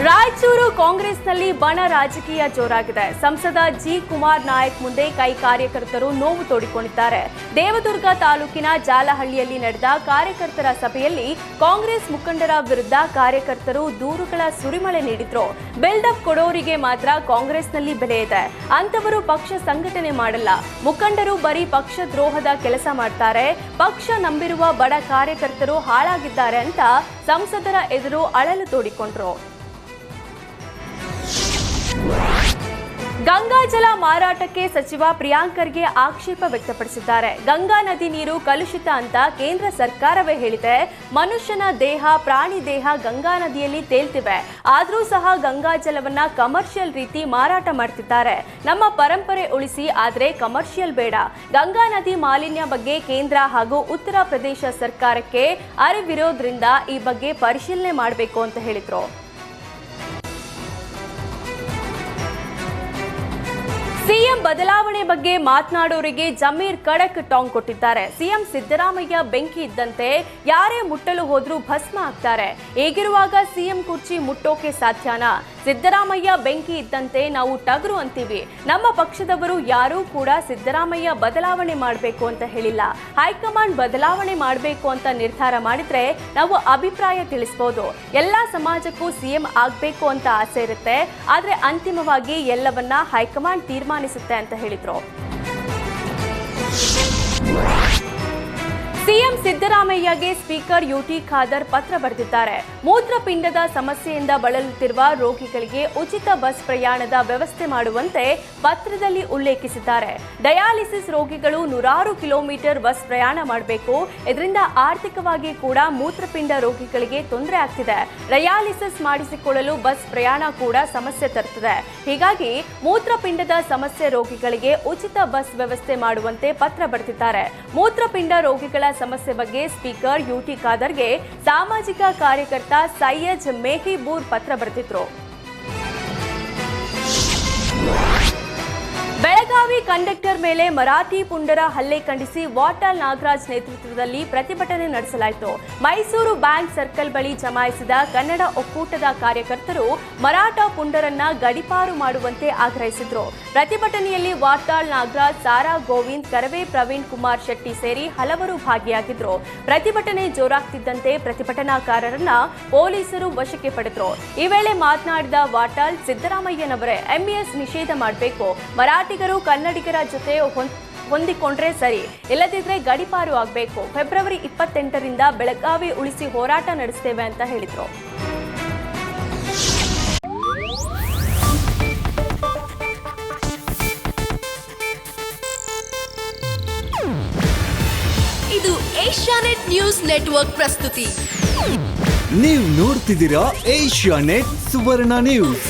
ರಾಯಚೂರು ಕಾಂಗ್ರೆಸ್ನಲ್ಲಿ ಬಣ ರಾಜಕೀಯ ಜೋರಾಗಿದೆ. ಸಂಸದ ಜಿ ಕುಮಾರ್ ನಾಯಕ್ ಮುಂದೆ ಕೈ ಕಾರ್ಯಕರ್ತರು ನೋವು ತೋಡಿಕೊಂಡಿದ್ದಾರೆ. ದೇವದುರ್ಗ ತಾಲೂಕಿನ ಜಾಲಹಳ್ಳಿಯಲ್ಲಿ ನಡೆದ ಕಾರ್ಯಕರ್ತರ ಸಭೆಯಲ್ಲಿ ಕಾಂಗ್ರೆಸ್ ಮುಖಂಡರ ವಿರುದ್ಧ ಕಾರ್ಯಕರ್ತರು ದೂರುಗಳ ಸುರಿಮಳೆ ನೀಡಿದ್ರು. ಬಿಲ್ಡಪ್ ಕೊಡೋರಿಗೆ ಮಾತ್ರ ಕಾಂಗ್ರೆಸ್ನಲ್ಲಿ ಬೆಲೆ ಇದೆ, ಅಂತವರು ಪಕ್ಷ ಸಂಘಟನೆ ಮಾಡಲ್ಲ, ಮುಖಂಡರು ಬರೀ ಪಕ್ಷ ದ್ರೋಹದ ಕೆಲಸ ಮಾಡ್ತಾರೆ, ಪಕ್ಷ ನಂಬಿರುವ ಬಡ ಕಾರ್ಯಕರ್ತರು ಹಾಳಾಗಿದ್ದಾರೆ ಅಂತ ಸಂಸದರ ಎದುರು ಅಳಲು ತೋಡಿಕೊಂಡ್ರು. ಗಂಗಾ ಜಲ ಮಾರಾಟಕ್ಕೆ ಸಚಿವ ಪ್ರಿಯಾಂಕ್ ಖರ್ಗೆ ಆಕ್ಷೇಪ ವ್ಯಕ್ತಪಡಿಸಿದ್ದಾರೆ. ಗಂಗಾ ನದಿ ನೀರು ಕಲುಷಿತ ಅಂತ ಕೇಂದ್ರ ಸರ್ಕಾರವೇ ಹೇಳಿದೆ. ಮನುಷ್ಯನ ದೇಹ, ಪ್ರಾಣಿ ದೇಹ ಗಂಗಾ ನದಿಯಲ್ಲಿ ತೇಲ್ತಿವೆ, ಆದರೂ ಸಹ ಗಂಗಾ ಜಲವನ್ನ ಕಮರ್ಷಿಯಲ್ ರೀತಿ ಮಾರಾಟ ಮಾಡ್ತಿದ್ದಾರೆ. ನಮ್ಮ ಪರಂಪರೆ ಉಳಿಸಿ, ಆದ್ರೆ ಕಮರ್ಷಿಯಲ್ ಬೇಡ. ಗಂಗಾ ನದಿ ಮಾಲಿನ್ಯ ಬಗ್ಗೆ ಕೇಂದ್ರ ಹಾಗೂ ಉತ್ತರ ಪ್ರದೇಶ ಸರ್ಕಾರಕ್ಕೆ ಅರಿವಿರೋದ್ರಿಂದ ಈ ಬಗ್ಗೆ ಪರಿಶೀಲನೆ ಮಾಡಬೇಕು ಅಂತ ಹೇಳಿದ್ರು. ಸಿಎಂ ಬದಲಾವಣೆ ಬಗ್ಗೆ ಮಾತನಾಡೋರಿಗೆ ಜಮೀರ್ ಖಡಕ್ ಟಾಂಗ್ ಕೊಟ್ಟಿದ್ದಾರೆ. ಸಿಎಂ ಸಿದ್ದರಾಮಯ್ಯ ಬೆಂಕಿ ಇದ್ದಂತೆ, ಯಾರೇ ಮುಟ್ಟಲು ಹೋದ್ರೂ ಭಸ್ಮ ಆಗ್ತಾರೆ. ಹೀಗಿರುವಾಗ ಸಿಎಂ ಕುರ್ಚಿ ಮುಟ್ಟೋಕೆ ಸಾಧ್ಯನಾ? ಸಿದ್ದರಾಮಯ್ಯ ಬೆಂಕಿ ಇದ್ದಂತೆ ನಾವು ಟಗರು ಅಂತೀವಿ. ನಮ್ಮ ಪಕ್ಷದವರು ಯಾರೂ ಕೂಡ ಸಿದ್ದರಾಮಯ್ಯ ಬದಲಾವಣೆ ಮಾಡಬೇಕು ಅಂತ ಹೇಳಿಲ್ಲ. ಹೈಕಮಾಂಡ್ ಬದಲಾವಣೆ ಮಾಡಬೇಕು ಅಂತ ನಿರ್ಧಾರ ಮಾಡಿದ್ರೆ ನಾವು ಅಭಿಪ್ರಾಯ ತಿಳಿಸಬಹುದು. ಎಲ್ಲಾ ಸಮಾಜಕ್ಕೂ ಸಿಎಂ ಆಗಬೇಕು ಅಂತ ಆಸೆ ಇರುತ್ತೆ, ಆದ್ರೆ ಅಂತಿಮವಾಗಿ ಎಲ್ಲವನ್ನ ಹೈಕಮಾಂಡ್ ತೀರ್ಮಾನಿಸುತ್ತೆ ಅಂತ ಹೇಳಿದ್ರು. ಸಿಎಂ ಸಿದ್ದರಾಮಯ್ಯಗೆ ಸ್ಪೀಕರ್ ಯುಟಿ ಖಾದರ್ ಪತ್ರ ಬರೆದಿದ್ದಾರೆ. ಮೂತ್ರಪಿಂಡದ ಸಮಸ್ಯೆಯಿಂದ ಬಳಲುತ್ತಿರುವ ರೋಗಿಗಳಿಗೆ ಉಚಿತ ಬಸ್ ಪ್ರಯಾಣದ ವ್ಯವಸ್ಥೆ ಮಾಡುವಂತೆ ಪತ್ರದಲ್ಲಿ ಉಲ್ಲೇಖಿಸಿದ್ದಾರೆ. ಡಯಾಲಿಸಿಸ್ ರೋಗಿಗಳು 100 ಕಿಲೋಮೀಟರ್ ಬಸ್ ಪ್ರಯಾಣ ಮಾಡಬೇಕು. ಇದರಿಂದ ಆರ್ಥಿಕವಾಗಿ ಕೂಡ ಮೂತ್ರಪಿಂಡ ರೋಗಿಗಳಿಗೆ ತೊಂದರೆ ಆಗ್ತಿದೆ. ಡಯಾಲಿಸಿಸ್ ಮಾಡಿಸಿಕೊಳ್ಳಲು ಬಸ್ ಪ್ರಯಾಣ ಕೂಡ ಸಮಸ್ಯೆ ತರುತ್ತದೆ. ಹೀಗಾಗಿ ಮೂತ್ರಪಿಂಡದ ಸಮಸ್ಯೆ ರೋಗಿಗಳಿಗೆ ಉಚಿತ ಬಸ್ ವ್ಯವಸ್ಥೆ ಮಾಡುವಂತೆ ಪತ್ರ ಬರೆದಿದ್ದಾರೆ. ಮೂತ್ರಪಿಂಡ ರೋಗಿಗಳ ಸಮಸ್ಯೆ ಬಗ್ಗೆ ಸ್ಪೀಕರ್ ಯುಟಿ ಖಾದರ್ಗೆ ಸಾಮಾಜಿಕ ಕಾರ್ಯಕರ್ತ ಸೈಯದ್ ಮೆಹಿಬೂರ್ ಪತ್ರ ಬರೆದಿದ್ರು. ಬೆಳಗಾವಿ ಕಂಡಕ್ಟರ್ ಮೇಲೆ ಮರಾಠಿ ಪುಂಡರ ಹಲ್ಲೆ ಖಂಡಿಸಿ ವಾಟಾಳ್ ನಾಗರಾಜ್ ನೇತೃತ್ವದಲ್ಲಿ ಪ್ರತಿಭಟನೆ ನಡೆಸಲಾಯಿತು. ಮೈಸೂರು ಬ್ಯಾಂಕ್ ಸರ್ಕಲ್ ಬಳಿ ಜಮಾಯಿಸಿದ ಕನ್ನಡ ಒಕ್ಕೂಟದ ಕಾರ್ಯಕರ್ತರು ಮರಾಠ ಪುಂಡರನ್ನ ಗಡೀಪಾರು ಮಾಡುವಂತೆ ಆಗ್ರಹಿಸಿದ್ರು. ಪ್ರತಿಭಟನೆಯಲ್ಲಿ ವಾಟಾಳ್ ನಾಗರಾಜ್, ಸಾರಾ ಗೋವಿಂದ್, ಕರವೇ ಪ್ರವೀಣ್ ಕುಮಾರ್ ಶೆಟ್ಟಿ ಸೇರಿ ಹಲವರು ಭಾಗಿಯಾಗಿದ್ರು. ಪ್ರತಿಭಟನೆ ಜೋರಾಗ್ತಿದ್ದಂತೆ ಪ್ರತಿಭಟನಾಕಾರರನ್ನ ಪೊಲೀಸರು ವಶಕ್ಕೆ ಪಡೆದ್ರು. ಈ ವೇಳೆ ಮಾತನಾಡಿದ ವಾಟಾಳ್, ಸಿದ್ದರಾಮಯ್ಯನವರೇ ಎಂಇಎಸ್ ನಿಷೇಧ ಮಾಡಬೇಕು, ಮರಾಠಿಗರು ಕನ್ನಡಿಗರ ಜೊತೆ ಹೊಂದಿಕೊಂಡ್ರೆ ಸರಿ, ಇಲ್ಲದಿದ್ರೆ ಗಡೀಪಾರು ಆಗಬೇಕು. ಫೆಬ್ರವರಿ 28ರಿಂದ ಬೆಳಗಾವಿ ಉಳಿಸಿ ಹೋರಾಟ ನಡೆಸ್ತೇವೆ ಅಂತ ಹೇಳಿದ್ರು. ಇದು ಏಷ್ಯಾನೆಟ್ ನ್ಯೂಸ್ ನೆಟ್ವರ್ಕ್ ಪ್ರಸ್ತುತಿ. ನೀವು ನೋಡ್ತಿದ್ದೀರಾ ಏಷ್ಯಾನೆಟ್ ಸುವರ್ಣ ನ್ಯೂಸ್.